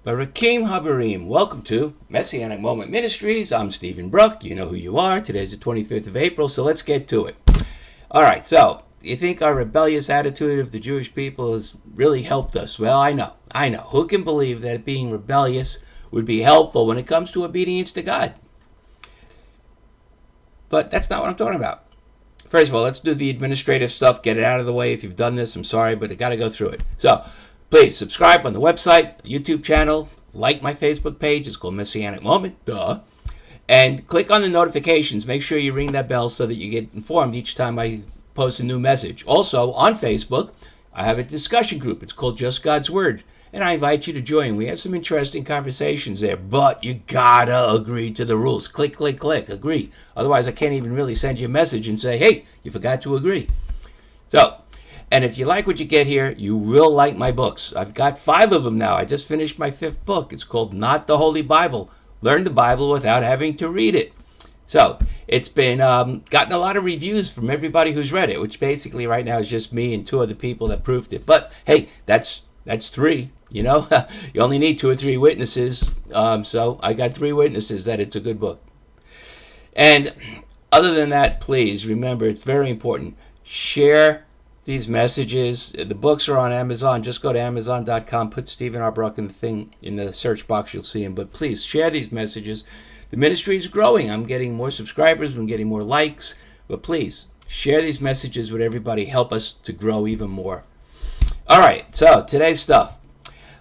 Barakim Habarim, welcome to Messianic Moment Ministries. I'm Stephen Bruck. You know who you are. Today's the 25th of April, so let's get to it. All right, so you think our rebellious attitude of the Jewish people has really helped us? Well, I know. Who can believe that being rebellious would be helpful when it comes to obedience to God? But that's not what I'm talking about. First of all, let's do the administrative stuff. Get it out of the way. If you've done this, I'm sorry, but I got to go through it. So, please subscribe on the website, the YouTube channel, like my Facebook page. It's called Messianic Moment, and click on the notifications. Make sure you ring that bell so that you get informed each time I post a new message. Also, on Facebook, I have a discussion group. It's called Just God's Word, and I invite you to join. We have some interesting conversations there, but you gotta agree to the rules. Click, agree. Otherwise, I can't even really send you a message and say, hey, you forgot to agree. So, and if you like what you get here, you will like my books. I've got 5 of them now. I just finished my 5th book. It's called Not the Holy Bible. Learn the Bible without having to read it. So it's been gotten a lot of reviews from everybody who's read it, which basically right now is just me and 2 other people that proved it. But hey, that's 3. You know, you only need 2 or 3 witnesses. So I got 3 witnesses that it's a good book. And other than that, please remember, it's very important. Share these messages. The books are on Amazon. Just go to Amazon.com, put Stephen R. Bruck in the thing in the search box, you'll see them. But please share these messages. The ministry is growing. I'm getting more subscribers. I'm getting more likes. But please share these messages with everybody. Help us to grow even more. All right, so today's stuff.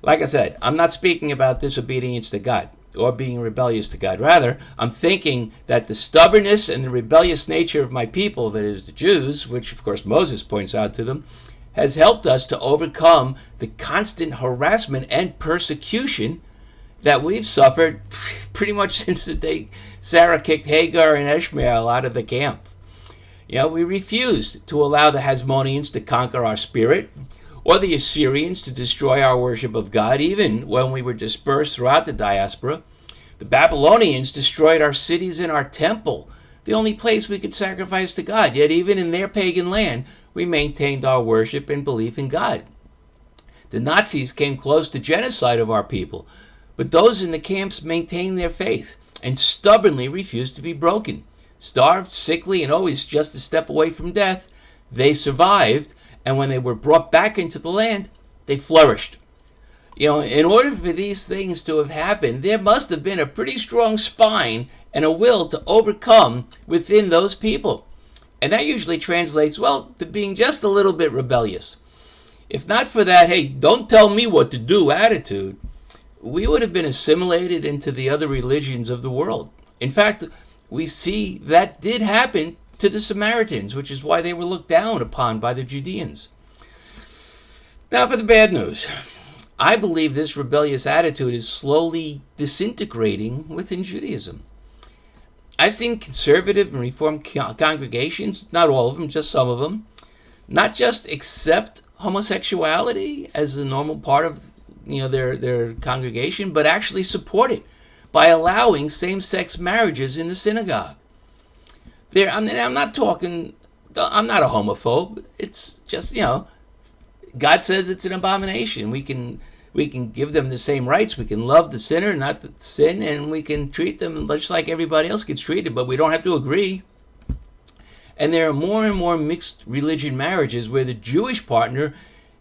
Like I said, I'm not speaking about disobedience to God or being rebellious to God. Rather, I'm thinking that the stubbornness and the rebellious nature of my people, that is the Jews, which of course Moses points out to them, has helped us to overcome the constant harassment and persecution that we've suffered pretty much since the day Sarah kicked Hagar and Ishmael out of the camp. You know, we refused to allow the Hasmoneans to conquer our spirit, or the Assyrians to destroy our worship of God, even when we were dispersed throughout the diaspora. The Babylonians destroyed our cities and our temple, the only place we could sacrifice to God. Yet even in their pagan land, we maintained our worship and belief in God. The Nazis came close to genocide of our people, but those in the camps maintained their faith and stubbornly refused to be broken. Starved, sickly, and always just a step away from death, they survived. And when they were brought back into the land, they flourished. You know, in order for these things to have happened, there must have been a pretty strong spine and a will to overcome within those people. And that usually translates, well, to being just a little bit rebellious. If not for that, hey, don't tell me what to do attitude, we would have been assimilated into the other religions of the world. In fact, we see that did happen to the Samaritans, which is why they were looked down upon by the Judeans. Now for the bad news. I believe this rebellious attitude is slowly disintegrating within Judaism. I've seen conservative and reformed congregations, not all of them, just some of them, not just accept homosexuality as a normal part of their congregation, but actually support it by allowing same-sex marriages in the synagogue. I'm not a homophobe. It's just, God says it's an abomination. We can give them the same rights. We can love the sinner, not the sin, and we can treat them just like everybody else gets treated, but we don't have to agree. And there are more and more mixed religion marriages where the Jewish partner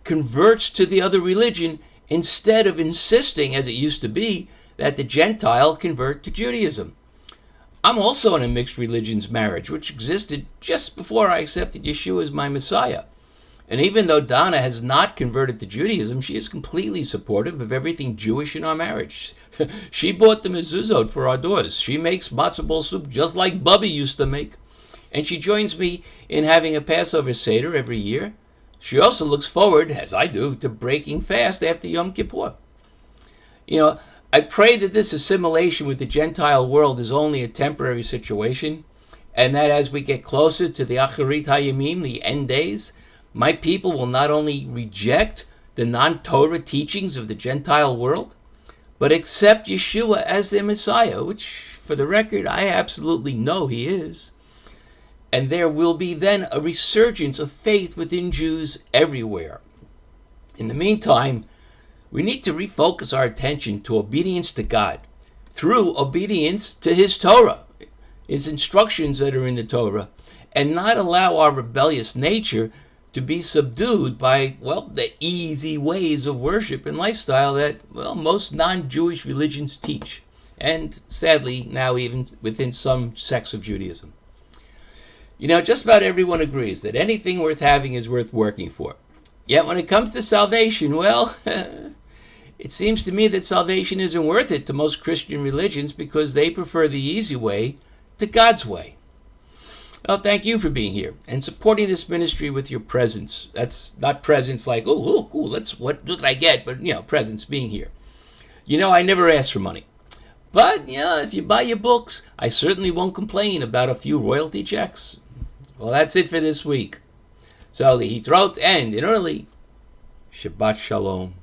converts to the other religion instead of insisting, as it used to be, that the Gentile convert to Judaism. I'm also in a mixed religions marriage, which existed just before I accepted Yeshua as my Messiah. And even though Donna has not converted to Judaism, she is completely supportive of everything Jewish in our marriage. She bought the mezuzot for our doors. She makes matzo ball soup just like Bubby used to make. And she joins me in having a Passover Seder every year. She also looks forward, as I do, to breaking fast after Yom Kippur. I pray that this assimilation with the Gentile world is only a temporary situation, and that as we get closer to the Acharit HaYamim, the end days, my people will not only reject the non-Torah teachings of the Gentile world, but accept Yeshua as their Messiah, which, for the record, I absolutely know he is. and there will be then a resurgence of faith within Jews everywhere. In the meantime, we need to refocus our attention to obedience to God through obedience to His Torah, His instructions that are in the Torah, and not allow our rebellious nature to be subdued by, the easy ways of worship and lifestyle that, most non-Jewish religions teach, and sadly now even within some sects of Judaism. Just about everyone agrees that anything worth having is worth working for. Yet when it comes to salvation, it seems to me that salvation isn't worth it to most Christian religions because they prefer the easy way to God's way. Well, thank you for being here and supporting this ministry with your presence. That's not presence like, cool, what did I get? But, presence, being here. I never ask for money. But, if you buy your books, I certainly won't complain about a few royalty checks. Well, that's it for this week. So, Lehitrot and in early Shabbat Shalom.